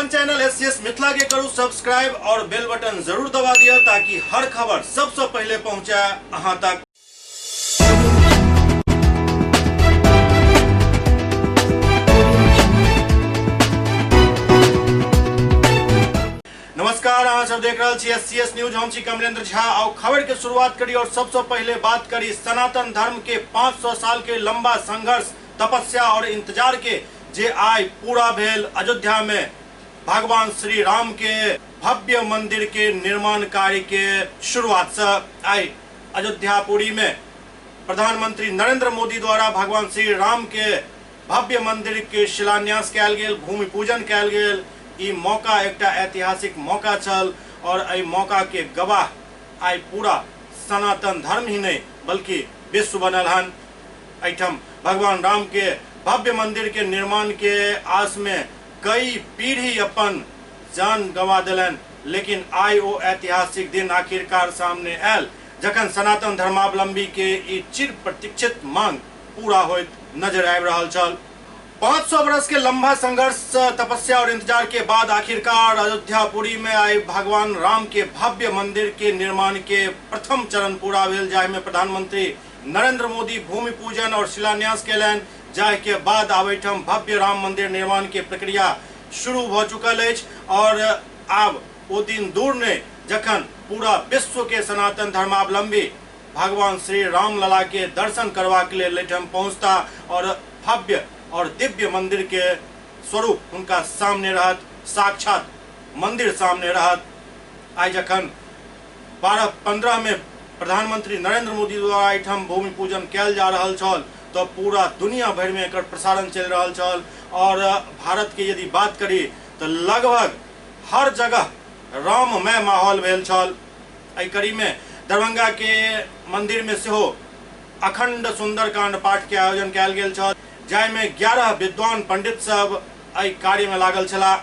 अपन channel SCS Mithila के करू subscribe और बेल बटन जरूर दबा दिया ताकि हर खबर सबसे पहले पहुंचे अहां तक। नमस्कार, अहाँ सब देख रहे एससीएस न्यूज। हम छी कमलेंद्र झा। और खबर के शुरुआत करी और सबसे पहले बात करी सनातन धर्म के 500 साल के लंबा संघर्ष, तपस्या और इंतजार के जे आज पूरा भेल। अयोध्या में भगवान श्री राम के भव्य मंदिर के निर्माण कार्य के शुरुआत से आई अयोध्यापुरी में प्रधानमंत्री नरेंद्र मोदी द्वारा भगवान श्री राम के भव्य मंदिर के शिलान्यास कयल गेल, भूमि पूजन कयल गेल। ई मौका एकटा ऐतिहासिक मौका छल और एहि मौका के गवाह आई पूरा सनातन धर्म ही नहीं बल्कि विश्व बनल हन। एठम भगवान राम के भव्य मंदिर के निर्माण के आस में कई पीढ़ी अपन जान गंवा दिलन, लेकिन आई ओ ऐतिहासिक दिन आखिरकार सामने आयल जखन सनातन धर्मावलंबी के ई चिर प्रतीक्षित मांग पूरा होइत नजर आबि रहल छल। 500 वर्ष के लंबा संघर्ष, तपस्या और इंतजार के बाद आखिरकार अयोध्यापुरी में आई भगवान राम के भव्य मंदिर के निर्माण के प्रथम चरण पूरा भेल, जाहि में प्रधानमंत्री नरेंद्र मोदी भूमि पूजन और शिलान्यास केलनि। जाहि के बाद आब एहिठाम भव्य राम मंदिर निर्माण के प्रक्रिया शुरू भ चुकल अछि और आब ओ दिन दूर नहीं जखन पूरा विश्व के सनातन धर्मावलंबी भगवान श्री राम लला के दर्शन करबाक लेल एहिठाम पहुंचता और भव्य और दिव्य मंदिर के स्वरूप उनका सामने रहत, साक्षात मंदिर सामने रहत। आज जखन 12-15 में प्रधानमंत्री नरेंद्र मोदी द्वारा एठाम भूमि पूजन कयल जा रहल छल तो पूरा दुनिया भर में एकर प्रसारण चल रहल छल। और भारत के यदि बात करी तो लगभग हर जगह राममय माहौल भेल छल। एहि कड़ी में दरभंगा के मंदिर में सेहो अखंड सुंदरकांड पाठ के आयोजन कयल गेल छल, जाहि में 11 विद्वान पंडित सब एहि कार्य में लागल छलाह।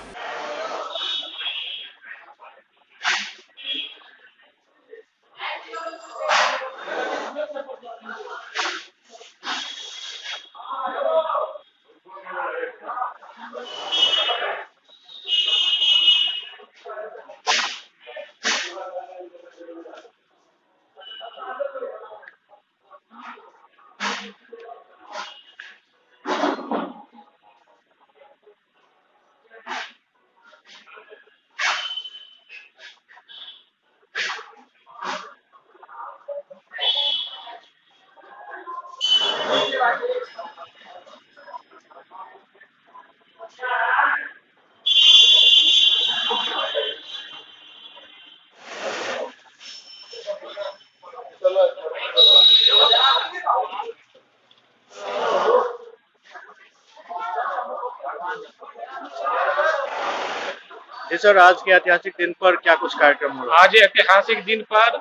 जी सर, आज के ऐतिहासिक दिन पर क्या कुछ कार्यक्रम हुआ? आज ऐतिहासिक दिन पर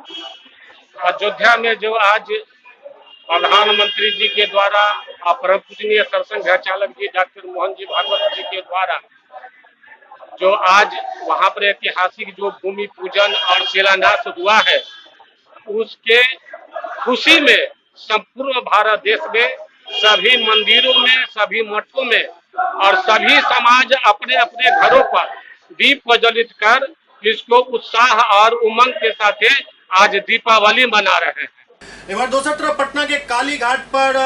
अयोध्या में जो आज प्रधानमंत्री जी के द्वारा और परम पूजनीय सरसंघ चालक जी डॉक्टर मोहन जी भागवत जी के द्वारा जो आज वहां पर ऐतिहासिक जो भूमि पूजन और शिलान्यास हुआ है, उसके खुशी में संपूर्ण भारत देश में सभी मंदिरों में, सभी मठों में और सभी समाज अपने अपने घरों पर दीप प्रज्वलित कर इसको उत्साह और उमंग के साथ आज दीपावली मना रहे हैं। एक बार दूसरी तरफ पटना के काली घाट पर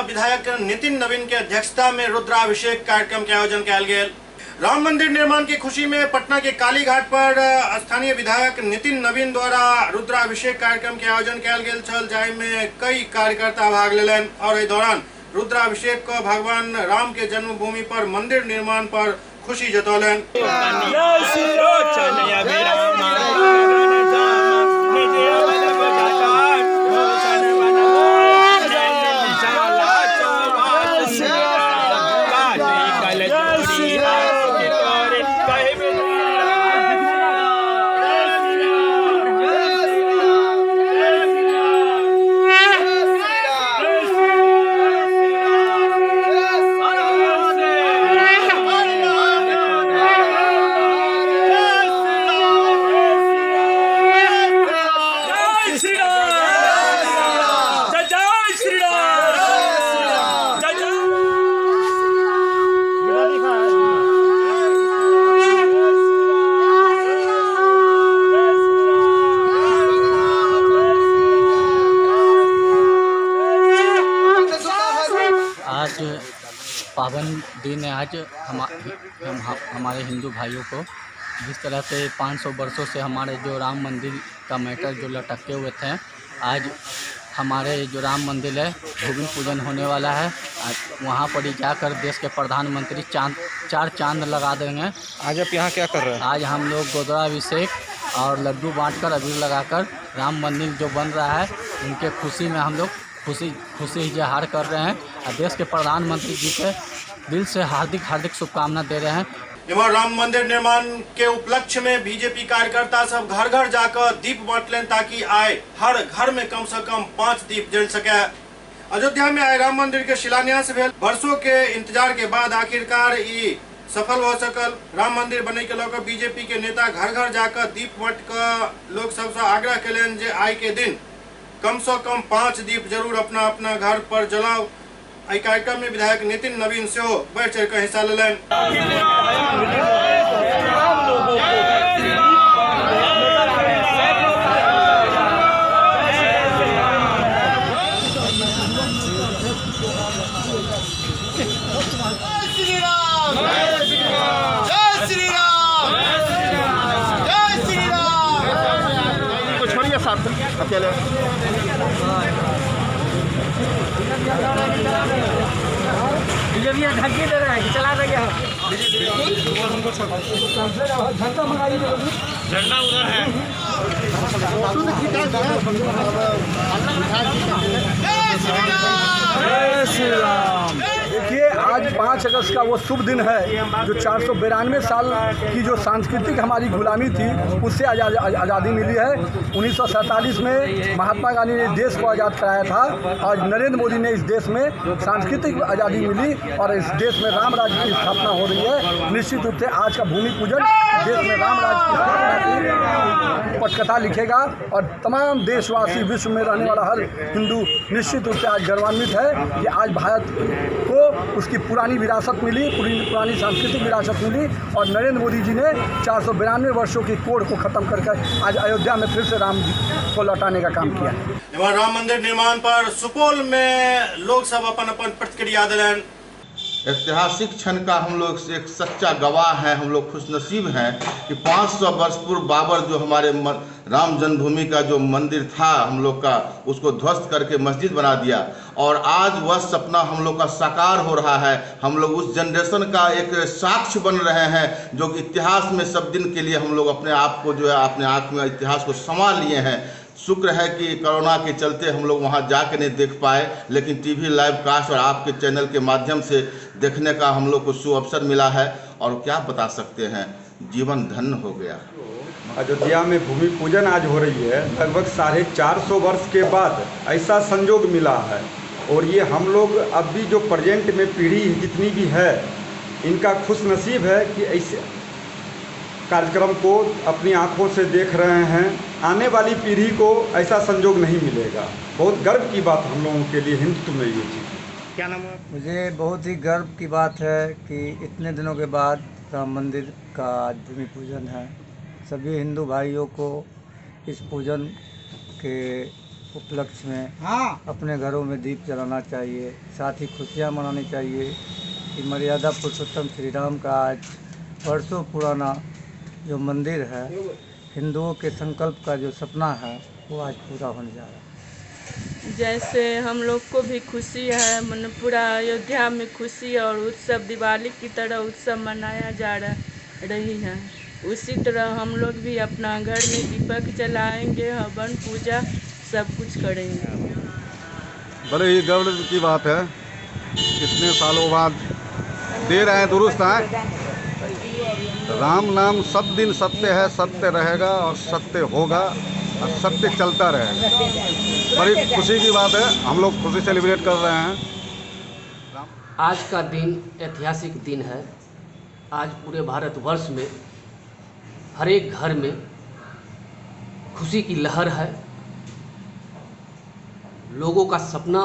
विधायक नितिन नवीन के अध्यक्षता में रुद्राभिषेक कार्यक्रम के आयोजन कयल गेल। राम मंदिर निर्माण की खुशी में पटना के काली घाट पर स्थानीय विधायक नितिन नवीन द्वारा रुद्राभिषेक कार्यक्रम के आयोजन कयल गेल छल, जाहि में कई कार्यकर्ता भाग लेलनि और एहि दौरान रुद्राभिषेक को भगवान राम के जन्मभूमि पर मंदिर निर्माण पर खुशी जतौलनि। दिन है आज हमारे हिंदू भाइयों को। जिस तरह से 500 वर्षों से हमारे जो राम मंदिर का मैटर जो लटके हुए थे, आज हमारे जो राम मंदिर है भूमि पूजन होने वाला है। वहाँ पर ही जाकर देश के प्रधानमंत्री चार चांद लगा देंगे। आज आप यहाँ क्या कर रहे हैं? आज हम लोग गोदरा अभिषेक और लड्डू बांटकर अबीर लगाकर राम मंदिर जो बन रहा है उनके खुशी में हम लोग खुशी इजहार कर रहे हैं और देश के प्रधानमंत्री जी के दिल से हार्दिक शुभकामना दे रहे हैं। इमर राम मंदिर निर्माण के उपलक्ष्य में बीजेपी कार्यकर्ता सब घर घर जाकर दीप बांटलें ताकि आए हर घर में कम से कम 5 दीप जल सके। अयोध्या में आए राम मंदिर के शिलान्यास भेल। वर्षों के इंतजार के बाद आखिरकार ये सफल हो सकल। राम मंदिर बने के लेकर बीजेपी के नेता घर घर जाकर दीप बांट कर लोग सबसे आग्रह करें जे आय के दिन कम से कम 5 दीप जरूर अपना अपना घर पर जलाओ। एहि कार्यक्रम में विधायक नितिन नवीन से बढ़ चढ़ कर हिस्सा लेलन। छोड़िए साथ अकेले। धमकी दे रहा है कि चला देंगे हम। झंडा उधर है। जय श्री राम। देखिए आज 5 अगस्त का वो शुभ दिन है जो 492 साल की जो सांस्कृतिक हमारी गुलामी थी उससे आज़ादी मिली है। 1947 में महात्मा गांधी ने देश को आज़ाद कराया था। आज नरेंद्र मोदी ने इस देश में सांस्कृतिक आज़ादी मिली और इस देश में राम राज्य की स्थापना हो रही है। निश्चित रूप से आज का भूमि पूजन देश में राम राज्य की स्थापना की पटकथा लिखेगा और तमाम देशवासी विश्व में रहने वाला हर हिंदू निश्चित रूप से आज गर्वान्वित है कि आज भारत को उसकी पुरानी विरासत मिली, पुरानी सांस्कृतिक विरासत मिली और नरेंद्र मोदी जी ने 492 वर्षों की कोड़ को खत्म करके आज अयोध्या में फिर से राम जी को लौटाने का काम किया है। राम मंदिर निर्माण पर सुपौल में लोग सब अपन प्रतिक्रिया दिलन। ऐतिहासिक क्षण का हम लोग एक सच्चा गवाह हैं। हम लोग खुशनसीब हैं कि 500 वर्ष पूर्व बाबर जो हमारे राम जन्मभूमि का जो मंदिर था हम लोग का, उसको ध्वस्त करके मस्जिद बना दिया और आज वह सपना हम लोग का साकार हो रहा है। हम लोग उस जनरेशन का एक साक्ष्य बन रहे हैं जो कि इतिहास में सब दिन के लिए हम लोग अपने आप को जो है अपने आँख में इतिहास को समा लिए हैं। शुक्र है कि कोरोना के चलते हम लोग वहाँ जाके नहीं देख पाए, लेकिन टीवी लाइव कास्ट और आपके चैनल के माध्यम से देखने का हम लोग को सुअवसर मिला है और क्या बता सकते हैं, जीवन धन्य हो गया। अयोध्या में भूमि पूजन आज हो रही है। लगभग 450 वर्ष के बाद ऐसा संजोग मिला है और ये हम लोग अब भी जो प्रेजेंट में पीढ़ी जितनी भी है इनका खुशनसीब है कि ऐसे कार्यक्रम को अपनी आंखों से देख रहे हैं। आने वाली पीढ़ी को ऐसा संजोग नहीं मिलेगा। बहुत गर्व की बात हम लोगों के लिए हिंदुत्व में ये चीज़। क्या नाम है? मुझे बहुत ही गर्व की बात है कि इतने दिनों के बाद राम मंदिर का आज भूमि पूजन है। सभी हिंदू भाइयों को इस पूजन के उपलक्ष्य में अपने घरों में दीप जलाना चाहिए, साथ ही खुशियाँ मनानी चाहिए कि मर्यादा पुरुषोत्तम श्री राम का आज वर्षों पुराना जो मंदिर है, हिंदुओं के संकल्प का जो सपना है वो आज पूरा होने जा रहा है। जैसे हम लोग को भी खुशी है, मन पूरा अयोध्या में खुशी और उत्सव दिवाली की तरह उत्सव मनाया जा रही है। उसी तरह हम लोग भी अपना घर में दीपक जलाएंगे, हवन पूजा सब कुछ करेंगे। बड़े ही गर्व की बात है, इतने सालों बाद दे रहे हैं, दुरुस्त है। राम नाम सब दिन सत्य है, सत्य रहेगा और सत्य होगा और सत्य चलता रहेगा। बड़ी खुशी की बात है, हम लोग खुशी सेलिब्रेट कर रहे हैं। आज का दिन ऐतिहासिक दिन है। आज पूरे भारतवर्ष में हर एक घर में खुशी की लहर है। लोगों का सपना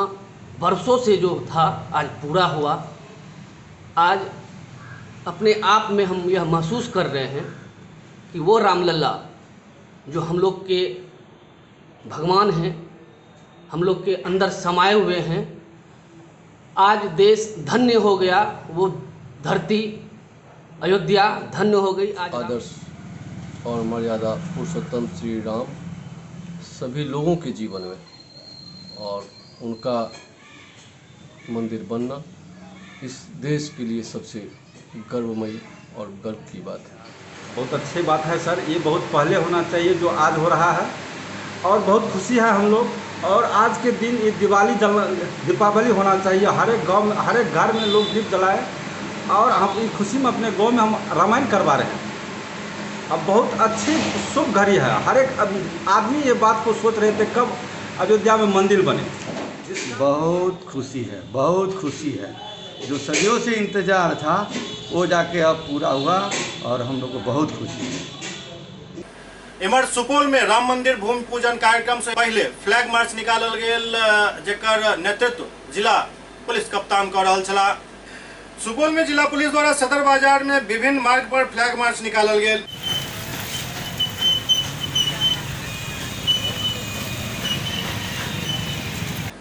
बरसों से जो था आज पूरा हुआ। आज अपने आप में हम यह महसूस कर रहे हैं कि वो रामलला जो हम लोग के भगवान हैं, हम लोग के अंदर समाये हुए हैं, आज देश धन्य हो गया। वो धरती अयोध्या धन्य हो गई। आज आदर्श और मर्यादा पुरुषोत्तम श्री राम सभी लोगों के जीवन में और उनका मंदिर बनना इस देश के लिए सबसे गर्वमयी और गर्व की बात है। बहुत अच्छी बात है सर, ये बहुत पहले होना चाहिए जो आज हो रहा है और बहुत खुशी है हम लोग। और आज के दिन ये दीपावली होना चाहिए, हर एक गांव में हर एक घर में लोग दीप जलाए और हम इस खुशी में अपने गांव में हम रामायण करवा रहे हैं। अब बहुत अच्छी शुभ घड़ी है, हर एक आदमी ये बात को सोच रहे थे कब अयोध्या में मंदिर बने। बहुत खुशी है, बहुत खुशी है। जो सदियों से इंतजार था वो जाके अब पूरा हुआ और हम लोग को बहुत खुशी है। इमर सुपौल में राम मंदिर भूमि पूजन कार्यक्रम से पहले फ्लैग मार्च निकालल गेल, जेकर नेतृत्व जिला पुलिस कप्तान कर रहल छला। सुपौल में जिला पुलिस द्वारा सदर बाजार में विभिन्न मार्ग पर फ्लैग मार्च निकालल गेल।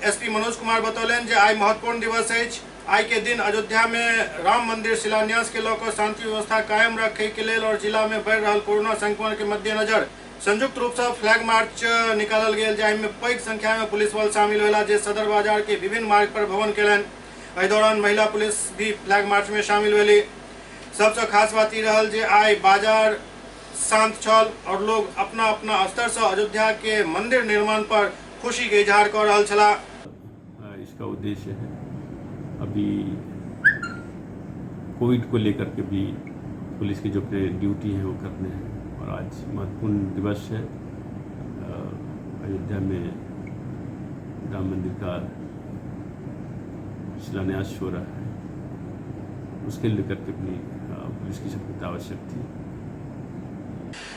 एसपी मनोज कुमार बतौलन जे आई महत्वपूर्ण दिवस अछि। आई के दिन अयोध्या में राम मंदिर शिलान्यास के लऽ कऽ शांति व्यवस्था कायम रखे के लेल और जिला में बढ़ि रहल कोरोना संक्रमण के मद्देनजर संयुक्त रूप से फ्लैग मार्च निकालल गेल, जाहि में पैघ संख्या में पुलिस बल शामिल भेला जे सदर बाजार के विभिन्न मार्ग पर भ्रमण केलनि। एहि दौरान महिला पुलिस भी फ्लैग मार्च में शामिल भेली। सबसे खास बात ई रहल जे आई बाजार शांत छल और लोग अपना अपना स्तर से अयोध्या के मंदिर निर्माण पर खुशी के इजहार कर रहल छला। इसका उद्देश्य है अभी कोविड को लेकर के भी पुलिस की जो ड्यूटी है वो करने हैं और आज महत्वपूर्ण दिवस है। अयोध्या में राम मंदिर का शिलान्यास हो रहा है, उसके लेकर के भी पुलिस की सख्त आवश्यक थी।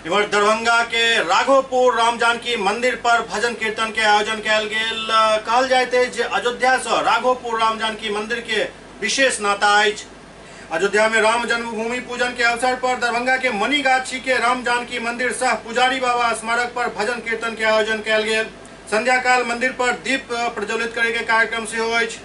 इमर दरभंगा के राघोपुर राम जानकी मंदिर पर भजन कीर्तन के आयोजन कयल गेल। कहल जाइत अछि जे अयोध्या से राघोपुर राम जानकी मंदिर के विशेष नाता अछि। अयोध्या में राम जन्मभूमि पूजन के अवसर पर दरभंगा के मनीगाछी के राम जानकी मंदिर सह पुजारी बाबा स्मारक पर भजन कीर्तन के आयोजन कयल गेल। संध्या काल मंदिर पर दीप प्रज्वलित करे के कार्यक्रम सेहो अछि।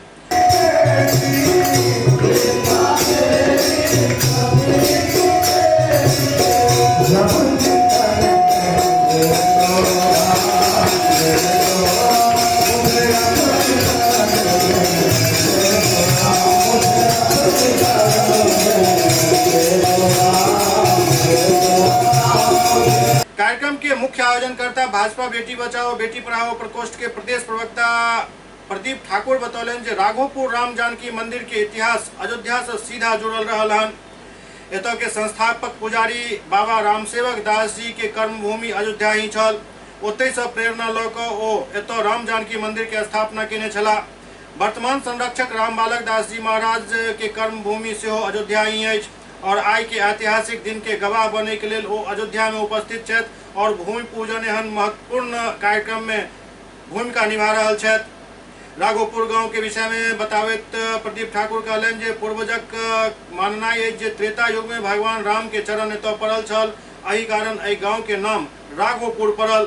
कार्यक्रम के मुख्य आयोजनकर्ता भाजपा बेटी बचाओ बेटी पढ़ाओ प्रकोष्ठ के प्रदेश प्रवक्ता प्रदीप ठाकुर बतौलन जे राघोपुर राम जानकी मंदिर के इतिहास अयोध्या से सीधा जुड़ल रहल हन। एतऽ के संस्थापक पुजारी बाबा रामसेवक दास जी के कर्मभूमि अयोध्या ही छल। ओतहि से प्रेरणा लऽ कऽ ओ एतऽ राम जानकी मंदिर के स्थापना केने छलाह। वर्तमान संरक्षक राम बालक दास जी महाराज के कर्मभूमि सेहो अयोध्या ही अछि और आई के ऐतिहासिक दिन के गवाह बने के लेल ओ अयोध्या में उपस्थित छथि और भूमि पूजन एहन महत्वपूर्ण कार्यक्रम में भूमिका निभा रहल छथि। राघोपुर गांव के विषय में बतावैत प्रदीप ठाकुर कहलन जे पूर्वजक माननाई अछि जे त्रेता युग में भगवान राम के चरण एतऽ पड़ल छल, एहि कारण एहि गांव के नाम राघोपुर पड़ल।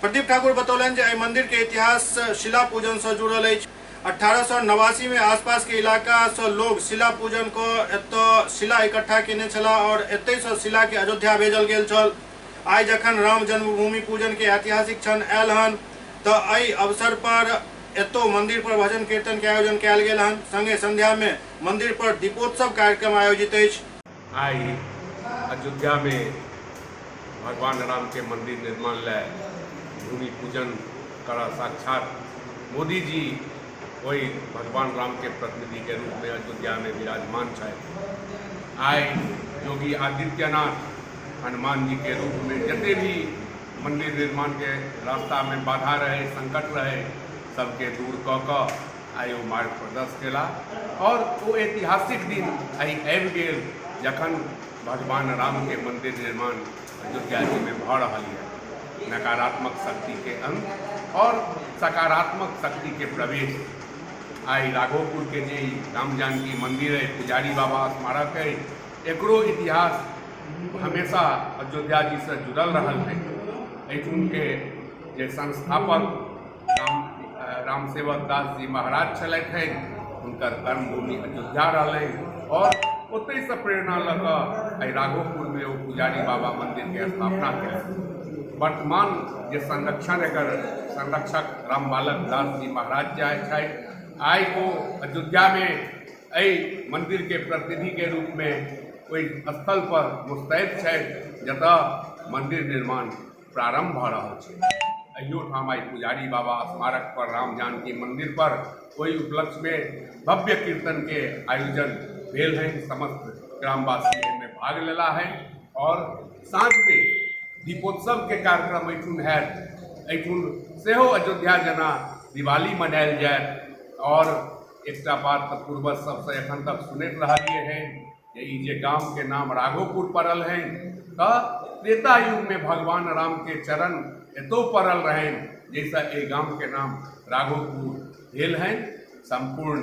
प्रदीप ठाकुर बतौलन जे एहि मंदिर के इतिहास शिला पूजन से जुड़ल अछि। 1889 में आसपास के इलाका से लोग शिला पूजन को एतऽ शिला इकट्ठा केने छला और एतय से शिला के अयोध्या भेजल गेल छल। आई जखन राम जन्मभूमि पूजन के ऐतिहासिक क्षण आयल हन तऽ एहि अवसर पर एतो मंदिर पर भजन कीर्तन के आयोजन कयल गेल हन। संगे संध्या में मंदिर पर दीपोत्सव कार्यक्रम आयोजित अछि। आई अयोध्या में भगवान राम के मंदिर निर्माण ला भूमि पूजन करा साक्षात मोदी जी वही भगवान राम के प्रतिनिधि के रूप में अयोध्या में विराजमान है। आए योगी आदित्यनाथ हनुमान जी के रूप में जितने भी मंदिर निर्माण के रास्ता में बाधा रहे संकट रहे सबके दूर कऽ आइ ओ मार्ग प्रदर्शन केला और वो ऐतिहासिक दिन आई आबि गेल जखन भगवान राम के मंदिर निर्माण अयोध्या जी में भऽ रहा है। नकारात्मक शक्ति के अंत और सकारात्मक शक्ति के प्रवेश आई राघोपुर के जे राम जानकी मंदिर है, पुजारी बाबा स्मारक है, एकरो इतिहास हमेशा अयोध्या जी से जुड़ल रहा है। एठुन के जे संस्थापक रामसेवक दास जी महाराज चलते हैं, उनकर कर्मभूमि अयोध्या रहा और ओतई से प्रेरणा लऽ राघोपुर में वो पुजारी बाबा मंदिर के स्थापना कयलनि। वर्तमान जे संरक्षक राम बालक दास जी महाराज जी आई वो अयोध्या में मंदिर के प्रतिनिधि के रूप में कोई स्थल पर मुस्तैद है जतः मंदिर निर्माण प्रारंभ भ रहा है। अयोठाम आई पुजारी बाबा स्मारक पर राम जानकी मंदिर पर कोई उपलक्ष्य में भव्य कीर्तन के आयोजन भेल है। समस्त ग्रामवासी में भाग लेला है और साँझ में दीपोत्सव के कार्यक्रम एठुन है। एठुन सेहो अयोध्या जना दिवाली मनायल जाए और एक बात तो पूर्वज सबसे एखन तक सुनैत रहलिए हैं जे गांव के नाम राघोपुर पड़ल है तो त्रेता युग में भगवान राम के चरण एतो पड़ल रहे जैसा ये गांव के नाम राघोपुर भेल है। संपूर्ण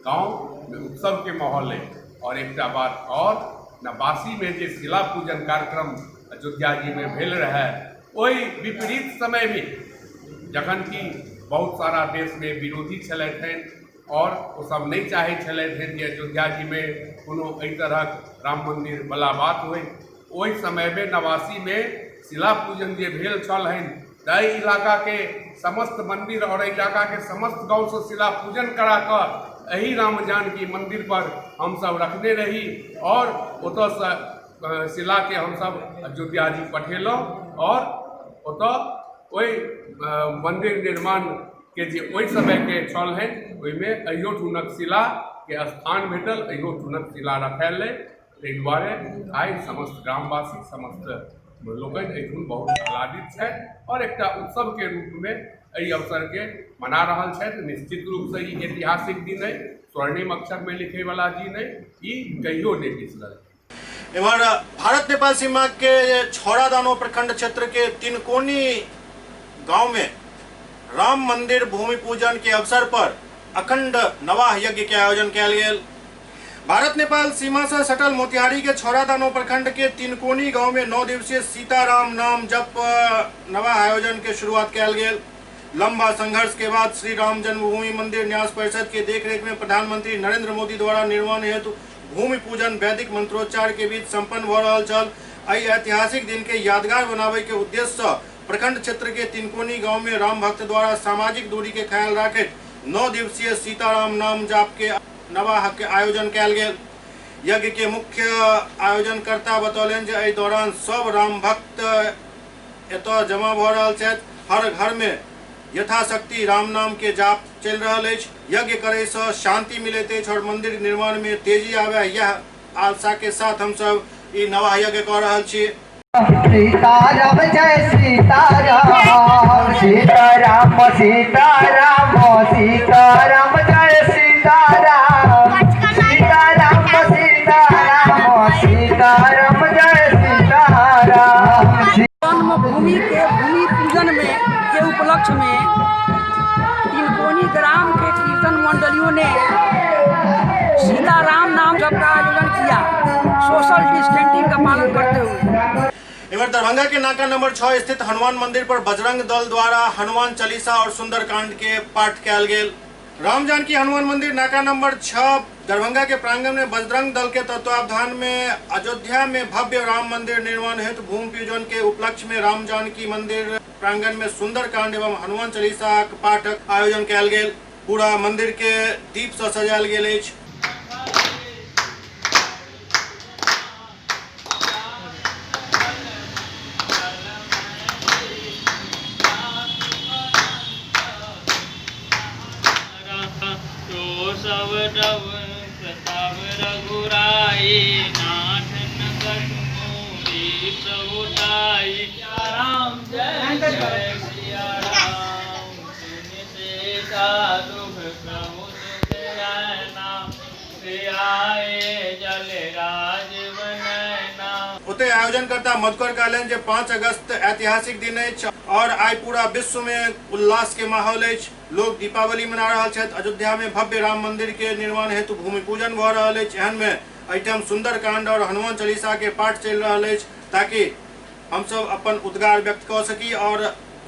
गांव में उत्सव के माहौल है। और एक बात और नवासी में जो शिला पूजन कार्यक्रम अयोध्या जी में भेल रहा वही विपरीत समय में जखन की बहुत सारा देश में विरोधी चले थे और वो सब नहीं चाहे चले थे कि अयोध्या जी में कोनो एहि तरह राम मंदिर वाला बात हो। वही समय में नवासी में शिला पूजन जे भेल छल है तय इलाका के समस्त मंदिर और इलाका के समस्त गांव से शिला पूजन करा कर यही राम जानकी मंदिर पर हम सब रखने रही और ओत से शिला के हम सब अयोध्या जी पठेलों और ओत वही मंदिर निर्माण के जे ओहि समय के छल है ओहिमे अहियो ठुनक शिला के स्थान भेटल, अहियो ठुनक शिला रखायल है। ताहि दुआरे आई समस्त ग्रामवासी समस्त लोग एठुन बहुत आह्लादित है और एक उत्सव के रूप में एहि अवसर के मना रहा है। निश्चित रूप से ये ऐतिहासिक दिन है, स्वर्णिम अक्षर में लिखे वाला दिन है, ये कहियो नहीं बिसरल। इधर भारत नेपाल सीमा के छौड़ादानो प्रखंड क्षेत्र के तिनकोनी गांव में राम मंदिर भूमि पूजन के अवसर पर अखंड नवाह यज्ञ के आयोजन किया गया। भारत नेपाल सीमा से सटल मोतिहारी के छौड़ादानो प्रखंड के तिनकोनी गांव में 9 दिवसीय सीताराम नाम जप नवाह आयोजन के शुरुआत किया गया। लंबा संघर्ष के बाद श्री राम जन्मभूमि मंदिर न्यास परिषद के देखरेख में प्रधानमंत्री नरेंद्र मोदी द्वारा निर्माण हेतु भूमि पूजन वैदिक मंत्रोच्चार के बीच संपन्न हो रहा छल। एहि ऐतिहासिक दिन के यादगार बनावे के उद्देश्य से प्रखंड क्षेत्र के तिनकोनी गांव में राम भक्त द्वारा सामाजिक दूरी के ख्याल रखते 9 दिवसीय सीताराम नाम जाप के नवाह के आयोजन किया गया। यज्ञ के मुख्य आयोजनकर्ता बतौलन जे एहि दौरान सब राम भक्त एतऽ जमा भ रहल छथि। हर घर में यथाशक्ति राम नाम के जाप चल रहा है। यज्ञ करे से शांति मिलते है और मंदिर निर्माण में तेजी आवे, यह आशा के साथ हम सब ई नवाह यज्ञ कर रहा छी। सीताराम जय सीताराम, सीताराम सीताराम, सीताराम जय सीताराम, सीताराम सीताराम, सीताराम जय सीताराम। जन्मभूमि के भूमि पूजन में के उपलक्ष्य में तिनकोनी ग्राम के कीर्तन मंडलियों ने सीताराम नाम जप का आयोजन किया, सोशल डिस्टेंसिंग का पालन करते हुए। इधर दरभंगा के नाका नंबर 6 स्थित हनुमान मंदिर पर बजरंग दल द्वारा हनुमान चालीसा और सुंदरकांड के पाठ किया गया। राम जानकी हनुमान मंदिर नाका नंबर 6 दरभंगा के प्रांगण में बजरंग दल के तत्वावधान में अयोध्या में भव्य राम मंदिर निर्माण हेतु भूमि पूजन के उपलक्ष्य में राम जानकी मंदिर प्रांगण में सुंदरकांड एवं हनुमान चालीसा के पाठ आयोजन किया गया। पूरा मंदिर के दीप से सजायल गेल अछि। उते आयोजनकर्ता मधुकर कहलन जे 5 अगस्त ऐतिहासिक दिन है और आई पूरा विश्व में उल्लास के माहौल है। लोग दीपावली मना रहा छथि। अयोध्या में भव्य राम मंदिर के निर्माण हेतु भूमि पूजन भ रहा है। एहन में एहिठाम सुंदरकांड और हनुमान चालीसा के पाठ चल रहा है ताकि हम सब अपन उद्गार व्यक्त कर सकी और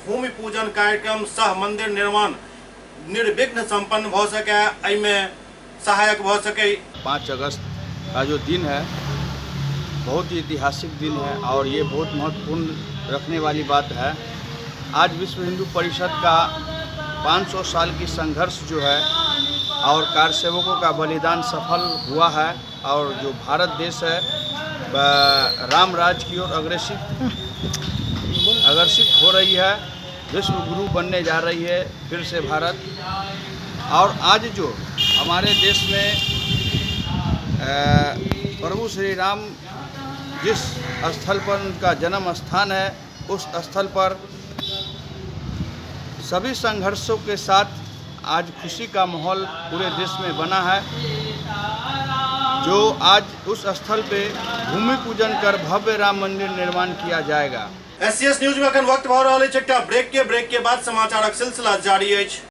भूमि पूजन कार्यक्रम सह मंदिर निर्माण निर्विघ्न संपन्न भ सके, एहिमे सहायक भ सके। 5 अगस्त का जो दिन है बहुत ही ऐतिहासिक दिन है और ये बहुत महत्वपूर्ण रखने वाली बात है। आज विश्व हिंदू परिषद का 500 साल की संघर्ष जो है और कारसेवकों का बलिदान सफल हुआ है और जो भारत देश है राम राज की ओर अग्रसित हो रही है, विश्व गुरु बनने जा रही है फिर से भारत। और आज जो हमारे देश में प्रभु श्री राम जिस स्थल पर उनका जन्म स्थान है उस स्थल पर सभी संघर्षों के साथ आज खुशी का माहौल पूरे देश में बना है। जो आज उस स्थल पे भूमि पूजन कर भव्य राम मंदिर निर्माण किया जाएगा। SCS न्यूज में अखन वक्त भऽ रहल अछि एकटा ब्रेक के बाद समाचारक सिलसिला जारी अछि।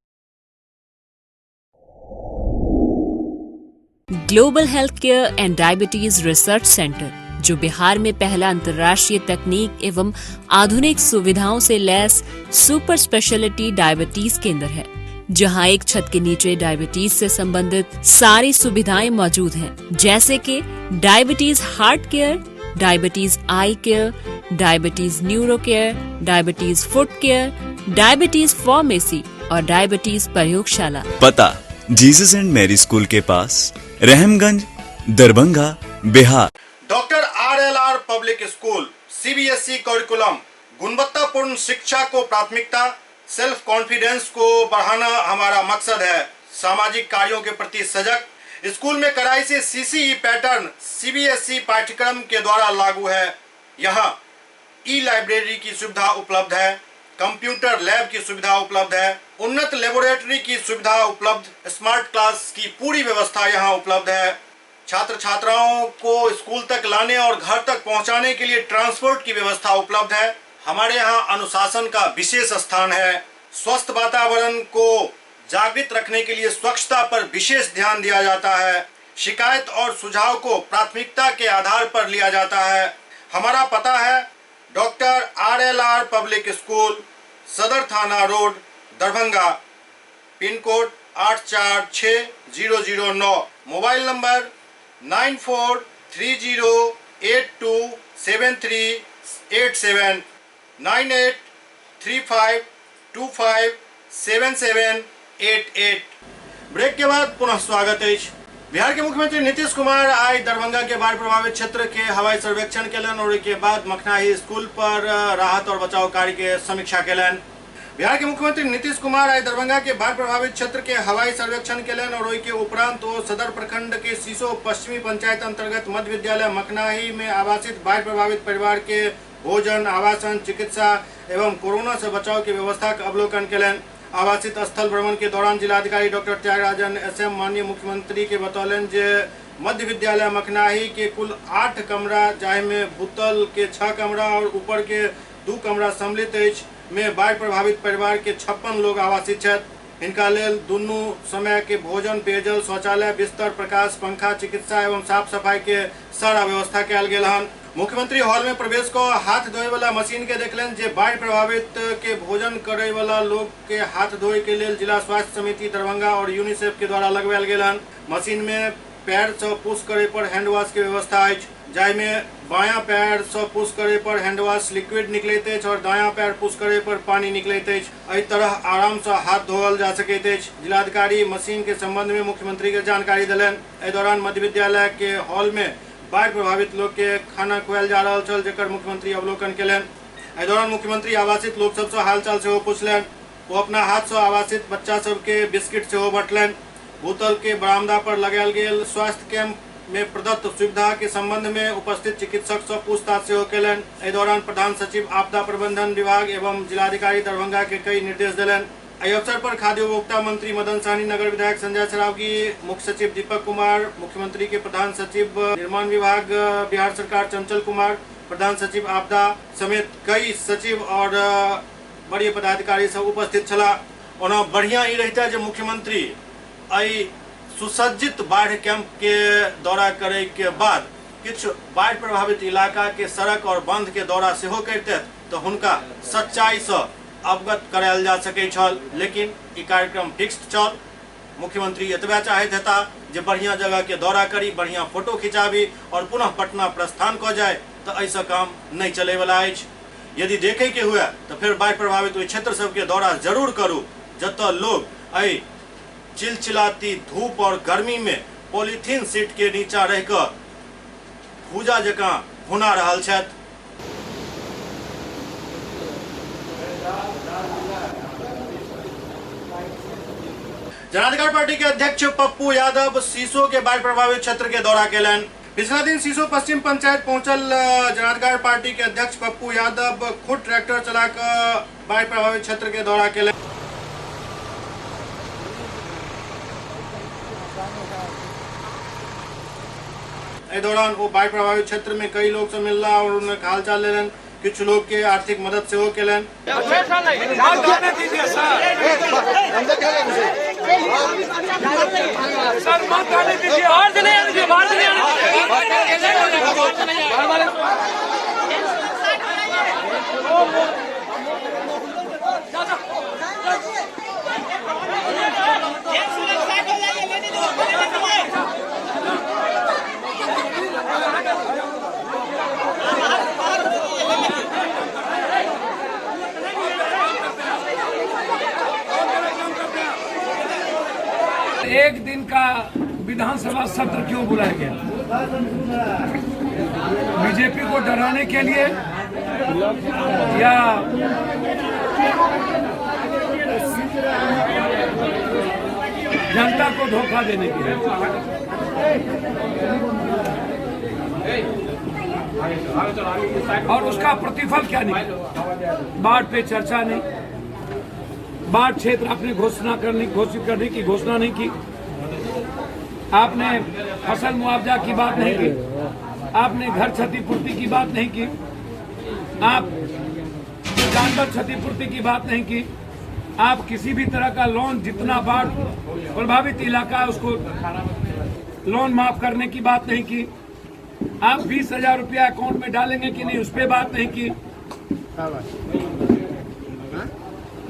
Global health care and diabetes research centre, जो बिहार में पहला अंतर्राष्ट्रीय तकनीक एवं आधुनिक सुविधाओं से लैस सुपर स्पेशलिटी डायबिटीज केंद्र है, जहां एक छत के नीचे डायबिटीज से संबंधित सारी सुविधाएं मौजूद हैं, जैसे कि diabetes heart care, diabetes eye care, diabetes neuro care, diabetes foot care, diabetes pharmacy और डायबिटीज प्रयोगशाला। पता जीसस एंड मैरी स्कूल के पास, Rahamganj, Darbhanga, Bihar. Doctor RLR public school CBSE curriculum, गुणवत्तापूर्ण शिक्षा को प्राथमिकता, सेल्फ कॉन्फिडेंस को बढ़ाना हमारा मकसद है। सामाजिक कार्यों के प्रति सजग, स्कूल में कड़ाई से CCE पैटर्न CBSE पाठ्यक्रम के द्वारा लागू है। यहाँ ई-लाइब्रेरी की सुविधा उपलब्ध है, कंप्यूटर लैब की सुविधा उपलब्ध है, उन्नत लेबोरेटरी की सुविधा उपलब्ध, स्मार्ट क्लास की पूरी व्यवस्था यहाँ उपलब्ध है। छात्र छात्राओं को स्कूल तक लाने और घर तक पहुंचाने के लिए ट्रांसपोर्ट की व्यवस्था उपलब्ध है। हमारे यहाँ अनुशासन का विशेष स्थान है। स्वस्थ वातावरण को जागृत रखने के लिए स्वच्छता पर विशेष ध्यान दिया जाता है। शिकायत और सुझाव को प्राथमिकता के आधार पर लिया जाता है। हमारा पता है डॉक्टर RLR पब्लिक स्कूल, सदर थाना road, Darbhanga, pin code 846009, mobile number 9430827387, 9835257788। Break के बाद पुनः स्वागत है। बिहार के मुख्यमंत्री नीतीश कुमार आज दरभंगा के बाढ़ प्रभावित क्षेत्र के हवाई सर्वेक्षण केलन और के बाद मखनाही स्कूल पर राहत और बचाव कार्य के समीक्षा केलन। बिहार के मुख्यमंत्री नीतीश कुमार आज दरभंगा के बाढ़ प्रभावित क्षेत्र के हवाई सर्वेक्षण केलन और के उपरांत वो सदर प्रखंड के सीसो पश्चिमी पंचायत अंतर्गत मध्य विद्यालय मखनाही में आवासित बाढ़ प्रभावित परिवार के भोजन, आवासन, चिकित्सा एवं कोरोना से बचाव की व्यवस्था का अवलोकन केलन। आवासित स्थल भ्रमण के दौरान जिलाधिकारी डॉक्टर त्यागराजन SM माननीय मुख्यमंत्री के बतौलन जे मध्य विद्यालय मखनाही के कुल 8 कमरा, जाहि में भूतल के 6 कमरा और ऊपर के 2 कमरा सम्मिलित अछि, में बाढ़ प्रभावित परिवार के 56 लोग आवासित छथि। इनका लेल दुनू समय के भोजन, पेयजल, शौचालय, बिस्तर, प्रकाश, पंखा, चिकित्सा एवं साफ सफाई के सारा व्यवस्था कयल गेल हन। मुख्यमंत्री हॉल में प्रवेश को हाथ धोए वाला मशीन के देखलन जे बाढ़ प्रभावित के भोजन करे वाला लोग के हाथ धोए के लेल जिला स्वास्थ्य समिति दरभंगा और यूनिसेफ के द्वारा लगवायल गेल हन। मशीन में पैर से पुश करे पर हैंड वॉश के व्यवस्था अछि, जाहि में बायां पैर से पुश करे पर हैंड वॉश लिक्विड निकलैत अछि और दायां पैर पुश करे पर पानी निकलैत अछि। एहि तरह आराम से हाथ धोअल जा सकैत अछि। जिलाधिकारी मशीन के संबंध में मुख्यमंत्री के जानकारी देलन। एहि दौरान मध्य विद्यालय के हॉल में बाढ़ प्रभावित लोग के खाना खुआल जा रहा छल, जेकर मुख्यमंत्री अवलोकन केलन। एहि दौरान मुख्यमंत्री आवासित लोग सब से हालचाल सेहो पूछलन। वो अपना हाथ से आवासित बच्चा सब के बिस्किट सेहो बांटलन। भूतल के बरामदा पर लगायल गेल स्वास्थ्य कैंप में प्रदत्त सुविधा के संबंध में उपस्थित चिकित्सक से पूछताछ सेहो केलन। एहि दौरान प्रधान सचिव आपदा प्रबंधन विभाग एवं जिलाधिकारी दरभंगा के कई निर्देश दिलन। एहि अवसर पर खाद्य उपभोक्ता मंत्री मदन सहनी, नगर विधायक संजय सरावगी, मुख्य सचिव दीपक कुमार, मुख्यमंत्री के प्रधान सचिव निर्माण विभाग बिहार सरकार चंचल कुमार, प्रधान सचिव आपदा समेत कई सचिव और बड़े पदाधिकारी सब उपस्थित छला। ओना बढ़िया ई रहता जे मुख्यमंत्री एहि सुसज्जित बाढ़ कैंप के दौरा करे के बाद किछु बाढ़ प्रभावित इलाका के सड़क और बंध के दौरा सेहो करते तो हुनका सच्चाई से अवगत करायल जा सकै छल, लेकिन ई कार्यक्रम फिक्स्ड छल। मुख्यमंत्री एतबे चाहैत हेता जे बढ़िया जगह के दौरा करी, बढ़िया फोटो खिंचाबी और पुनः पटना प्रस्थान क जाए, तो ऐसा काम नहीं चले वाला अछि। यदि देखे के हुए तो फिर बाढ़ प्रभावित ओहि क्षेत्र सबके दौरा जरूर करू जतऽ लोग एहि चिलचिलाती धूप और गर्मी में पॉलीथीन सीट के नीचा रह कर पूजा जकां होना रहल छथि। जनाधिकार पार्टी के अध्यक्ष पप्पू यादव सीसो के बाढ़ प्रभावित क्षेत्र के दौरा केलनि। पिछला दिन सीसो पश्चिम पंचायत पहुंचल जनाधिकार पार्टी के अध्यक्ष पप्पू यादव खुद ट्रैक्टर चलाकर बाढ़ प्रभावित क्षेत्र के दौरा केलनि। इस दौरान वो बाढ़ प्रभावित क्षेत्र में कई लोग से मिलना और उन्हें हालचाल लेलन, कुछ लोग के आर्थिक मदद से हो केलन। एक दिन का विधानसभा सत्र क्यों बुलाया गया? बीजेपी को डराने के लिए या जनता को धोखा देने के लिए? और उसका प्रतिफल क्या नहीं? बाढ़ पे चर्चा नहीं, बाढ़ क्षेत्र आपने घोषित करने की घोषणा नहीं की, आपने फसल मुआवजा की बात नहीं की, आपने घर क्षतिपूर्ति की बात नहीं की, आप जानवर क्षतिपूर्ति की बात नहीं की, आप किसी भी तरह का लोन, जितना बाढ़ प्रभावित इलाका है उसको लोन माफ करने की बात नहीं की, आप 20,000 रुपया अकाउंट में डालेंगे कि नहीं उस पर बात नहीं की,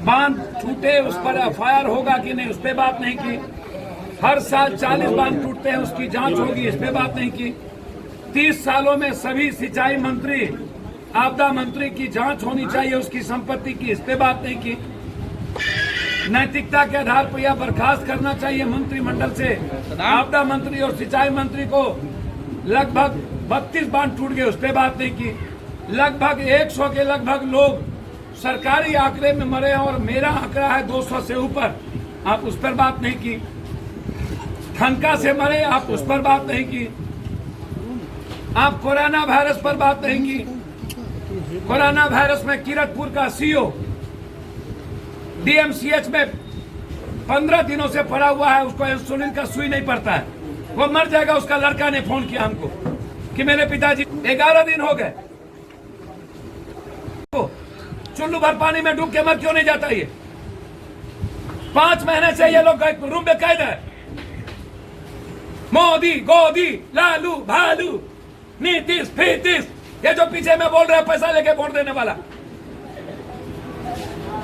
बांध टूटे उस पर एफआईआर होगा कि नहीं उस पर बात नहीं की, हर साल 40 बांध टूटते हैं उसकी जांच होगी इस पे बात नहीं की, 30 सालों में सभी सिंचाई मंत्री, आपदा मंत्री की जांच होनी चाहिए उसकी संपत्ति की, इस पे बात नहीं की, नैतिकता के आधार पर यह बर्खास्त करना चाहिए मंत्रिमंडल से, आपदा मंत्री और सिंचाई मंत्री को लगभग 32 बांध टूट गए उस पे बात नहीं की, लगभग 100 के लगभग लोग सरकारी आंकड़े में मरे हैं और मेरा आंकड़ा है 200 से ऊपर, आप उस पर बात नहीं की, ठनका से मरे आप उस पर बात नहीं की, आप कोरोना वायरस पर बात नहीं की, कोरोना वायरस में किरतपुर का सीओ डीएमसीएच में 15 दिनों से पड़ा हुआ है, उसको इंसुलिन का सुई नहीं पड़ता है, वो मर जाएगा। उसका लड़का ने फोन किया हमको कि मेरे पिताजी 11 दिन हो गए, चुल्लू भर पानी में डूब के मर क्यों नहीं जाता? ये 5 महीने से ये लोग रूम में कैद है। मोदी गोदी लालू भालू नीतीश फीतीश, ये जो पीछे में बोल रहे हैं पैसा लेके वोट देने वाला,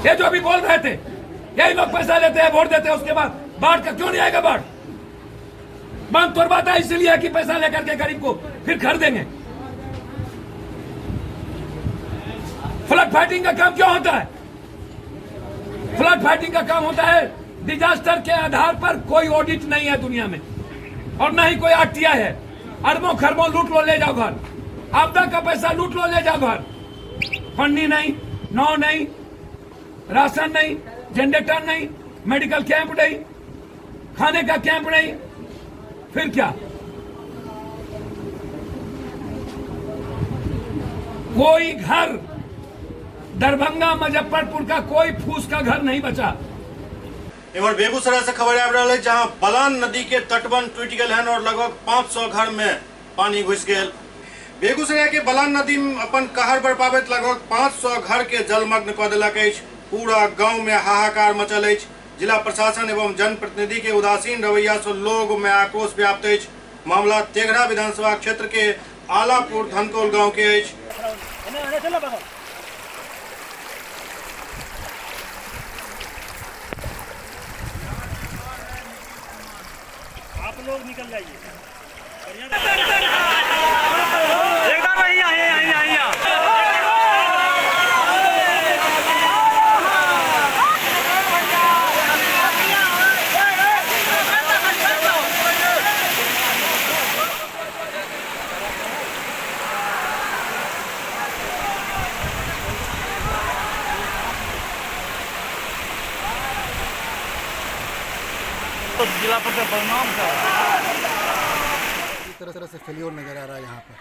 ये जो अभी बोल रहे थे, यही लोग पैसा लेते हैं वोट देते हैं, उसके बाद बाढ़ का क्यों नहीं आएगा? बाढ़ तोड़वाता है इसलिए कि पैसा लेकर के गरीब को फिर खरीदेंगे। फ्लड फाइटिंग का काम क्यों होता है? फ्लड फाइटिंग का काम होता है डिजास्टर के आधार पर, कोई ऑडिट नहीं है दुनिया में और ना ही कोई आरटीआई है। अरबों खरबों लूट लो ले जाओ घर, आपदा का पैसा लूट लो ले जाओ घर, पन्नी नहीं, नाव नहीं, राशन नहीं, जनरेटर नहीं, मेडिकल कैंप नहीं, खाने का कैंप नहीं, फिर क्या? कोई घर दरभंगा मुजफ्फरपुर का कोई फूस का घर नहीं बचा। इमर बेगूसराय से खबर आ रहा है जहां बलान नदी के तटबंध टूट गए हैं और लगभग 500 घर में पानी घुस गए। बेगूसराय के बलान नदी में अपन कहर बरपाबैत लगभग 500 घर के जलमग्न कऽ देलक अछि। पूरा गांव में हाहाकार मचल अछि। जिला प्रशासन एवं जनप्रतिनिधि के उदासीन रवैया से लोग में आक्रोश व्याप्त अछि। मामला तेघड़ा विधानसभा क्षेत्र के आलापुर धनकौल गाँव के अछि। निकल जाइए। जिला परिषद परिणाम तरह से फेलियर नज़र आ रहा है। यहाँ पर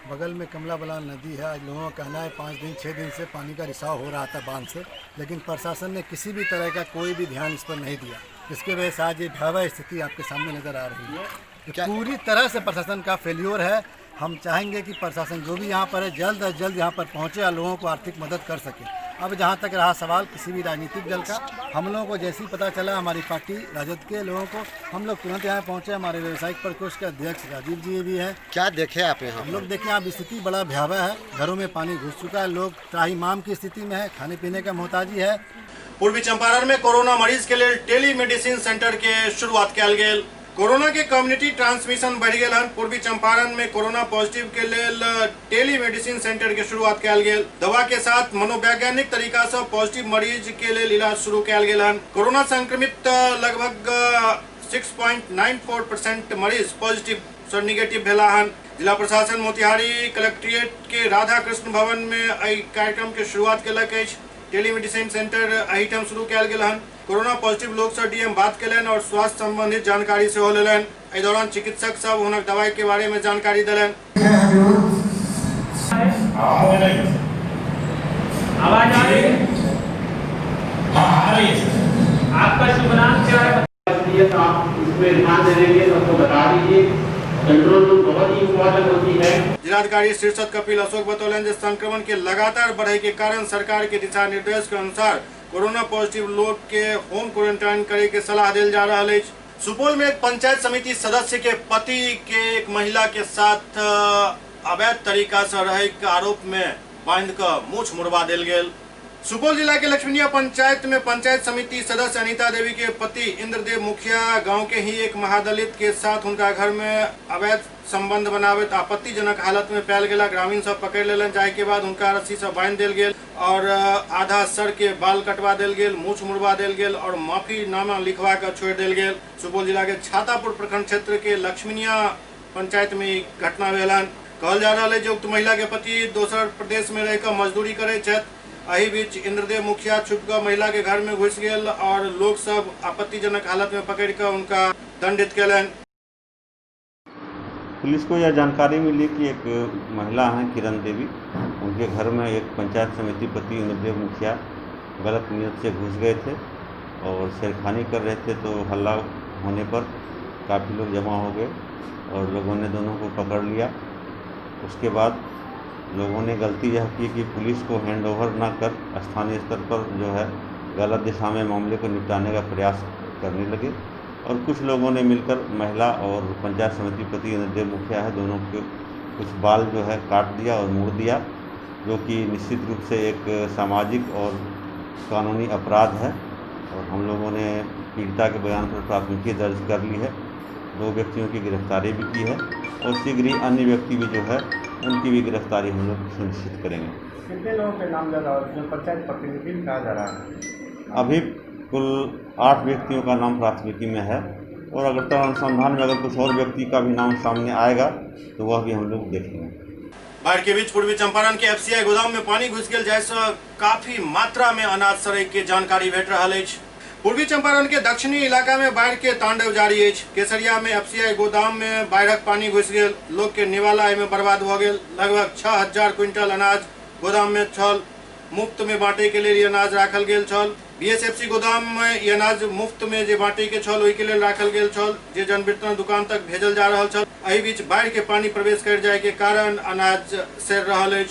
बगल में कमला बलान नदी है। आज लोगों का कहना है 5 दिन 6 दिन से पानी का रिसाव हो रहा था बांध से, लेकिन प्रशासन ने किसी भी तरह का कोई भी ध्यान इस पर नहीं दिया, जिसके वजह से आज ये भयावह स्थिति आपके सामने नज़र आ रही है। पूरी तरह से प्रशासन का फेलियर है। हम चाहेंगे कि प्रशासन जो भी यहाँ पर है जल्द अज जल्द यहाँ पर पहुँचे और लोगों को आर्थिक मदद कर सके। अब जहाँ तक रहा सवाल किसी भी राजनीतिक दल का, हम लोगों को जैसे ही पता चला हमारी पार्टी राजद के लोगों को, हम लोग तुरंत यहाँ पहुँचे। हमारे व्यवसायिक प्रकोष्ठ के अध्यक्ष राजीव जी भी हैं। क्या देखे आप यहाँ? हम लोग देखें आप स्थिति बड़ा भयावह है। घरों में पानी घुस चुका है, लोग त्राहिमाम की स्थिति में है, खाने पीने का मोहताजी है। पूर्वी चंपारण में कोरोना मरीज के लिए टेलीमेडिसिन सेंटर के शुरुआत कल गेल। कोरोना के कम्युनिटी ट्रांसमिशन बढ़ गए हन। पूर्वी चंपारण में कोरोना पॉजिटिव के लिए टेलीमेडिसिन सेंटर के शुरुआत कल गेल। दवा के साथ मनोवैज्ञानिक तरीका से पॉजिटिव मरीज के लिए इलाज शुरू कल गेल हन। कोरोना संक्रमित लगभग 6.94% मरीज पॉजिटिव और निगेटिव भेला हन। जिला प्रशासन मोतिहारी कलेक्ट्रेट के राधा कृष्ण भवन में कार्यक्रम के शुरुआत कलक। टेलीमेडिसिन सेंटर अहिठम शुरू कल गेल हन। कोरोना पॉजिटिव लोग से डीएम बात कलन और स्वास्थ्य संबंधित जानकारी से हो लेलन। एहि दौरान चिकित्सक सब हुनक दवाई के बारे में जानकारी दिलन। आवाज आ रही है? आपका शुभ नाम क्या है? आप इसमें ध्यान देंगे तो आपको बता दीजिए। कंट्रोल रूम बहुत ही इम्पोर्टेंट होती है। जिलाधिकारी शीर्षद कपिल अशोक बतौलन जे संक्रमण के लगातार बढ़े के कारण सरकार के दिशा निर्देश के अनुसार कोरोना पॉजिटिव लोग के होम क्वारंटाइन करे के सलाह दिल जा रहा है। सुपौल में एक पंचायत समिति सदस्य के पति के एक महिला के साथ अवैध तरीका से रहे के आरोप में बांध कर मूछ मुड़वा दिल गेल। सुपौल जिला के लक्ष्मीनिया पंचायत में पंचायत समिति सदस्य अनीता देवी के पति इंद्रदेव मुखिया गांव के ही एक महादलित के साथ उनका घर में अवैध संबंध बनावे आपत्तिजनक हालत में पायल गेला। ग्रामीण सब पकड़ लेलन, जाए के बाद उनका रस्सी से बांध दिल गेल और आधा सर के बाल कटवा दिल गेल, मूछ मुड़वा दिल गेल और माफीनामा लिखवा कर छोड़ दिल गेल। सुपौल जिला के छातापुर प्रखंड क्षेत्र के लक्ष्मीनिया पंचायत में घटना भेलन। कहल जा रहा है जो उक्त महिला के पति दोसर प्रदेश में रहकर मजदूरी करे छथि। एहि बीच इंद्रदेव मुखिया छुपकर महिला के घर में घुस गेल और लोग सब आपत्तिजनक हालत में पकड़कर उनका दंडित कलन। पुलिस को यह जानकारी मिली कि एक महिला हैं किरण देवी, उनके घर में एक पंचायत समिति पति इंद्रदेव मुखिया गलत नियत से घुस गए थे और छेड़खानी कर रहे थे। तो हल्ला होने पर काफ़ी लोग जमा हो गए और लोगों ने दोनों को पकड़ लिया। उसके बाद लोगों ने गलती यह की कि पुलिस को हैंडओवर न कर स्थानीय स्तर पर जो है गलत दिशा में मामले को निपटाने का प्रयास करने लगे और कुछ लोगों ने मिलकर महिला और पंचायत समिति पति इंद्रदेव मुखिया है दोनों के कुछ बाल जो है काट दिया और मोड़ दिया, जो कि निश्चित रूप से एक सामाजिक और कानूनी अपराध है। और हम लोगों ने पीड़िता के बयान पर प्राथमिकी दर्ज कर ली है। 2 व्यक्तियों की गिरफ्तारी भी की है और शीघ्र ही अन्य व्यक्ति भी जो है उनकी भी गिरफ्तारी हम लोग सुनिश्चित करेंगे। कितने लोगों के नाम जो पंचायत प्रतिनिधि कहा जा रहा है? अभी कुल 8 व्यक्तियों का नाम प्राथमिकी में है और अगर अनुसंधान में अगर कुछ और व्यक्ति का भी नाम सामने आएगा तो वह भी हम लोग देखेंगे। बाढ़ के बीच पूर्वी चंपारण के एफसीआई गोदाम में पानी घुस गेल जैसे काफी मात्रा में अनाज सड़े के जानकारी भेट रहा है। पूर्वी चंपारण के दक्षिणी इलाका में बाढ़ के तांडव जारी है। केसरिया में एफसीआई गोदाम में बाढ़क पानी घुस गेल, लोग के निवाला में बर्बाद हो गेल। लगभग 6000 क्विंटल अनाज गोदाम में छल, मुफ्त में बांटे के लिए अनाज राखल गेल छल। बीएसएफसी गोदाम में ये अनाज मुफ्त में जे बांटे के छल ओहि के लिए राखल गेल छल, जे जन वितरण दुकान तक भेजल जा रहा छल। एहि बीच बाढ़ के पानी प्रवेश कर जाए के कारण अनाज सड़ रहा है।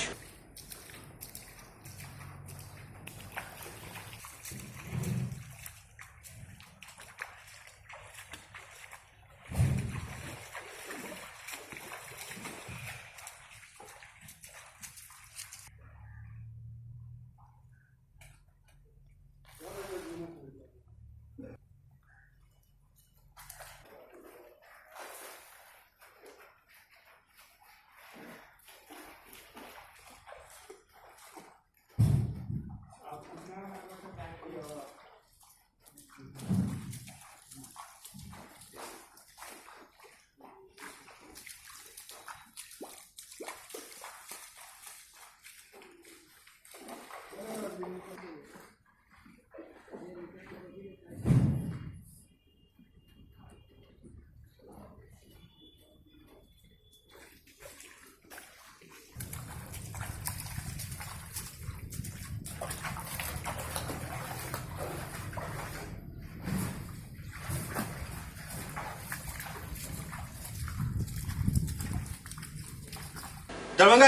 दरभंगा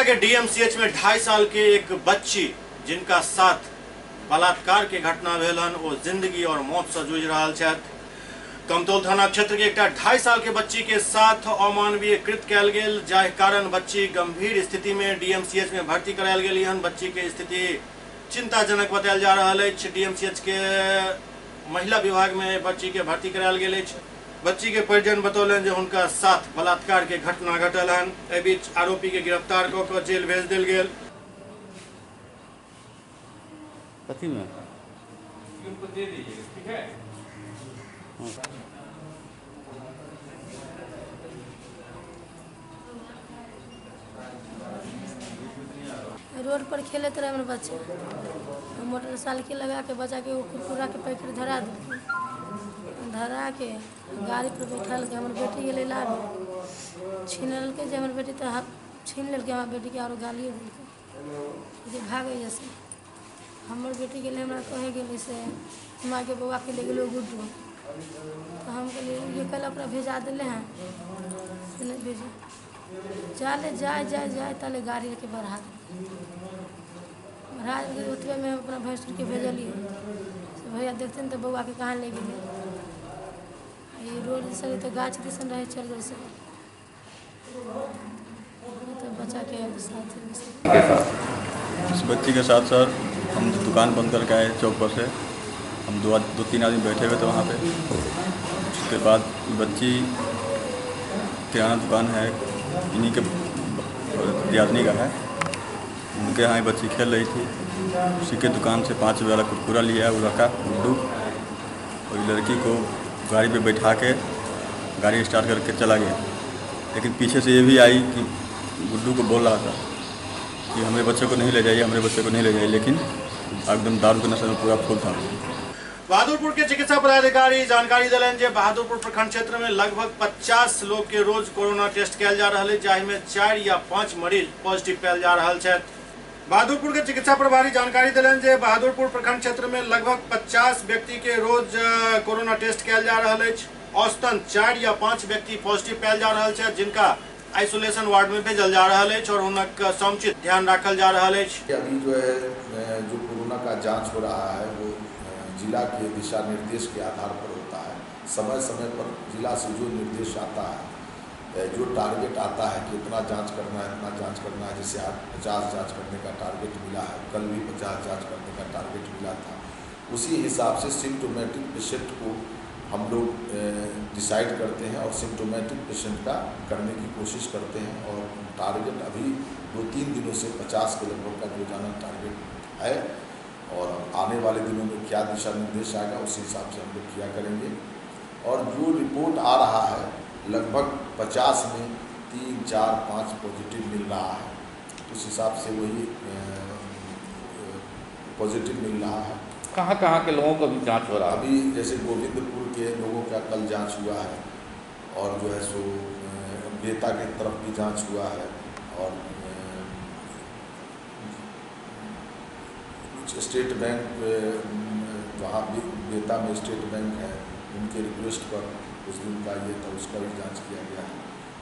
के डीएमसीएच में 2.5 साल के एक बच्ची जिनका साथ बलात्कार के घटना भेल हन वो जिंदगी और मौत से जूझ रहा है। कमतौल थाना क्षेत्र के एक 2.5 साल के बच्ची के साथ अमानवीय कृत्य कयल गेल, जाहि कारण बच्ची गंभीर स्थिति में डीएमसीएच में भर्ती करायल गेली हन। बच्ची के स्थिति चिंताजनक बतायल जा रहा है। डीएमसीएच के महिला विभाग में बच्ची के भर्ती करायल गेल। बच्ची के परिजन बतौलन जे उनका साथ बलात्कार के घटना घटल हन। एहि बीच आरोपी के गिरफ्तार कऽ कऽ जेल भेज देल गेल। कथी में दे दीजिए, ठीक है। रोड पर खेलत रहे हमर बच्चा, मोटरसाइकिल लगा के बच्चा के कुरकुरा के पैकेट धरा देलकै, धरा के गाड़ी पर बैठल के हमर बेटी गेलै लाबे, छीन लेलकै जे हमर बेटी तो छीन लेलकै हमर बेटी के और गालियो देलकै जे भागे जैसे। हमर बेटी गेलै हमरा कहे गेलै से माँ के बउआ के ले गेलो गुड्डू, तो हम कहलिए ये कल अपना भेजा दिले हैं से नहीं भेजे, चले जाए जाए जाए ताले गाड़ी लेके बढ़ा के उतबे में अपना भैंसुर के भेजलिए से भैया देखते तो बउआ के कहाँ ले गए। ये रोड से तो गाछ दिसन रहे चल गए से तो बच्चा के साथ इस बच्ची के साथ सर हम दुकान बंद करके आए चौक पर से, हम दो तीन आदमी बैठे हुए थे वहाँ पे। उसके बाद बच्ची किराना दुकान है इन्हीं के दियादनी का है, उनके यहाँ बच्ची खेल रही थी। उसी के दुकान से 5 रुपये वाला कुरकुरा लिया है वो लड़का गुड्डू, और लड़की को गाड़ी पे बैठा के गाड़ी स्टार्ट करके चला गया। लेकिन पीछे से ये भी आई कि गुड्डू को बोल रहा था कि हमारे बच्चे को नहीं ले जाइए, हमारे बच्चे को नहीं ले जाइए, लेकिन एकदम दारू के नशे में पूरा फुल था। बहादुरपुर के चिकित्सा पदाधिकारी जानकारी दिलन जे बहादुरपुर प्रखंड क्षेत्र में लगभग 50 लोग के रोज कोरोना टेस्ट कयल जा रहा है, जाहि में 4 या 5 मरीज पॉजिटिव पायल जा रहा है। बहादुरपुर के चिकित्सा प्रभारी जानकारी दिलन जे बहादुरपुर प्रखंड क्षेत्र में लगभग 50 व्यक्ति के रोज कोरोना टेस्ट कयल जा रहा है। औसतन 4 या 5 व्यक्ति पॉजिटिव पायल जा रहा है, जिनका आइसोलेशन वार्ड में भेजल जा रहा है और उनका समुचित ध्यान रखल जा रहा है। अभी जो है जो कोरोना का जांच हो रहा है वो जिला के दिशा निर्देश के आधार पर होता है। समय समय पर जिला से जो निर्देश आता है, जो टारगेट आता है कि इतना जांच करना है, इतना जांच करना है, जैसे आज 50 जांच करने का टारगेट मिला है, कल भी 50 जांच करने का टारगेट मिला था, उसी हिसाब से सिम्टोमेटिक पेशेंट को हम लोग डिसाइड करते हैं और सिम्टोमेटिक पेशेंट का करने की कोशिश करते हैं। और टारगेट अभी 2-3 दिनों से 50 के लगभग का रोजाना टारगेट है, और आने वाले दिनों में क्या दिशा निर्देश आएगा उस हिसाब से हम लोग किया करेंगे। और जो रिपोर्ट आ रहा है लगभग 50 में 3, 4, 5 पॉजिटिव मिल रहा है, उस हिसाब से वही पॉजिटिव मिल रहा है। कहाँ के लोगों का भी जांच हो रहा है? अभी जैसे गोविंदपुर के लोगों का कल जांच हुआ है, और जो है सो बेता की तरफ भी जांच हुआ है, और स्टेट बैंक वहाँ भी बेता में स्टेट बैंक है, उनके रिक्वेस्ट पर उस दिन का ये था, उसका भी जांच किया गया है।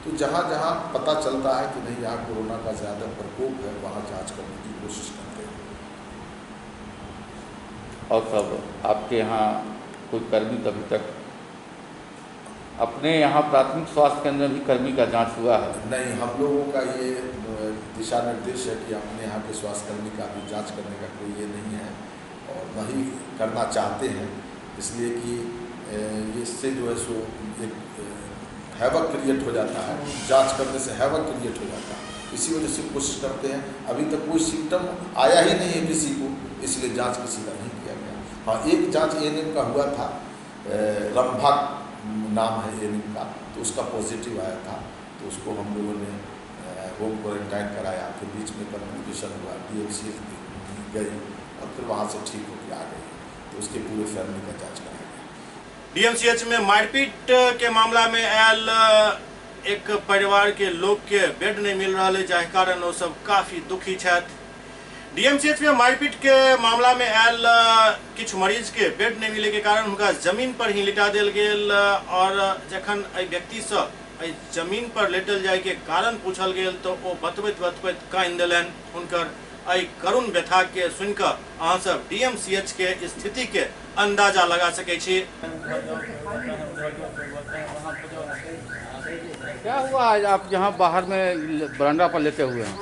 तो जहाँ जहाँ पता चलता है कि नहीं यहाँ कोरोना का ज़्यादा प्रकोप है, वहाँ जांच करने की कोशिश करते हैं। और सब आपके यहाँ कोई कर्मी अभी तक अपने यहाँ प्राथमिक स्वास्थ्य केंद्र में भी कर्मी का जांच हुआ है? नहीं, हम लोगों का ये दिशा निर्देश है कि अपने यहाँ के स्वास्थ्यकर्मी का भी जांच करने का कोई ये नहीं है, और न ही करना चाहते हैं, इसलिए कि इससे जो है सो एक हैवक क्रिएट हो जाता है, जांच करने से हैवक क्रिएट हो जाता है। इसी वजह से कोशिश करते हैं। अभी तक कोई सिम्टम आया ही नहीं है किसी को, इसलिए जांच किसी का नहीं किया गया। हाँ, एक जांच एएनएम का हुआ था, रंभा नाम है एएनएम का, तो उसका पॉजिटिव आया था, तो उसको हम लोगों ने होम क्वारंटाइन कराया। फिर बीच में कम्युनिकेशन हुआ, डीएमसीएच गई और फिर वहाँ से ठीक होकर आ गई, तो उसके पूरे फैमिली का जाँच कराया। डीएमसीएच में मारपीट के मामला में आयल एक परिवार के लोग के बेड नहीं मिल रहा है, जाहि कारण वो सब काफी दुखी छथि। डीएमसीएच में मारपीट के मामला में आयल किछ मरीज के बेड नहीं मिले के कारण उनका जमीन पर ही लिटा देल गेल और जखन एहि व्यक्ति से एहि जमीन पर लेटल जाय के कारण पूछल गेल तो वो बतबैत कानि देलनि। हुनकर एहि करुण व्यथा के सुनिकऽ अहाँ सब डीएमसीएच के स्थिति के अंदाजा लगा सकै छी। क्या हुआ आज आप यहाँ बाहर में बरामदा पर लेटे हुए हैं?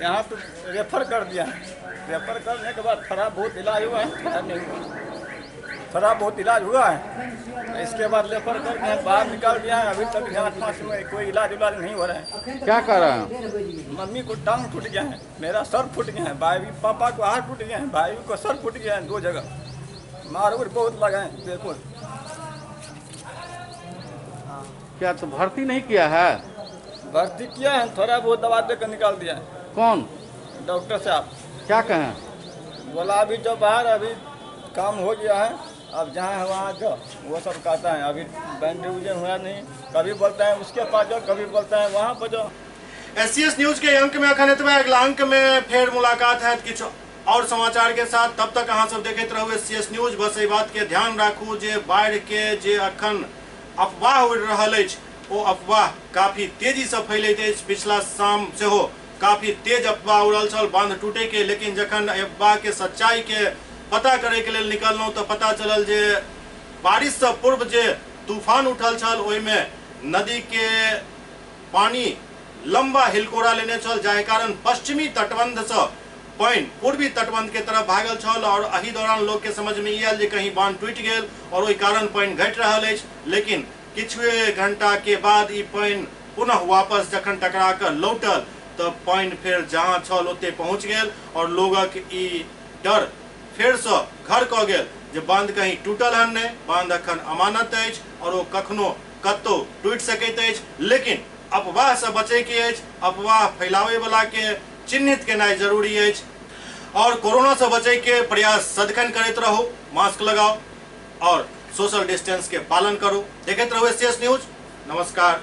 यहाँ तो रेफर कर दिया है, रेफर करने के बाद थोड़ा बहुत इलाज हुआ है, नहीं हुआ, थोड़ा बहुत इलाज हुआ है, इसके बाद रेफर करके बाहर निकाल दिया है। अभी तक यहाँ 5 में कोई इलाज नहीं हो रहा है। क्या कर रहे हैं? मम्मी को टांग टूट गया है, मेरा सर फूट गया है, भाई पापा को हाथ टूट गया है, भाई को सर फूट गया है, 2 जगह मार बहुत लगा है। देखो क्या तो भर्ती नहीं किया है? भर्ती किया है, थोड़ा बहुत दवा देकर निकाल दिया है। कौन डॉक्टर साहब? क्या कहें? बोला अभी जो बाहर अभी काम हो गया है, अब जहाँ है वहाँ जाओ, वो सब कहता है। अभी बैंडेज हुआ नहीं, कभी बोलता है उसके पास जाओ, कभी बोलता है वहाँ पर जाओ। एससीएस न्यूज के अंक में अखन एतबे, अगला अंक में फिर मुलाकात है किछु और समाचार के साथ। तब तक अहाँ सब देखते रहू एससीएस न्यूज। बस एहि बात के ध्यान राखू जे बाढ़ के जे अखन अफवाह उड़ि रहल अछि, ओ अफवाह काफी तेजी से फैलैत अछि। पिछला शाम सेहो काफी तेज अफवाह उड़ल छल बांध टूटे के, लेकिन जखन अफवाह के सच्चाई के पता करे के लेल निकललहुँ तो पता चलल जे बारिश से पूर्व जे तूफान उठल छल ओहिमे नदी के पानी लंबा हिलकोरा लेने छल, जाहि कारण पश्चिमी तटबंध से पानी पूर्वी तटबंध के तरफ भागल छल और एहि दौरान लोग के समझ में आयल जे कहीं बांध टूटि गेल और ओहि कारण पानी घटि रहल अछि। लेकिन किछुए घंटा के बाद ई पानी पुनः वापस जखन टकरा कर लौटल तो पानी फिर जहाँ छल ओते पहुँच गेल और लोगक ई डर फिर से घर क गेल जे बांध कहीं टूटल हन नहीं, बांध अखन अमानत अछि और वो कखनो कतौ टूटि सकैत अछि। लेकिन अफवाह से बचे के अछि, अफवाह फैलावे वाला के चिन्हित केनाइ जरूरी अछि और कोरोना से बचे के प्रयास सदिखन करते रहो, मास्क लगाओ और सोशल डिस्टेंस के पालन करो। देखते रहो एससीएस न्यूज। नमस्कार।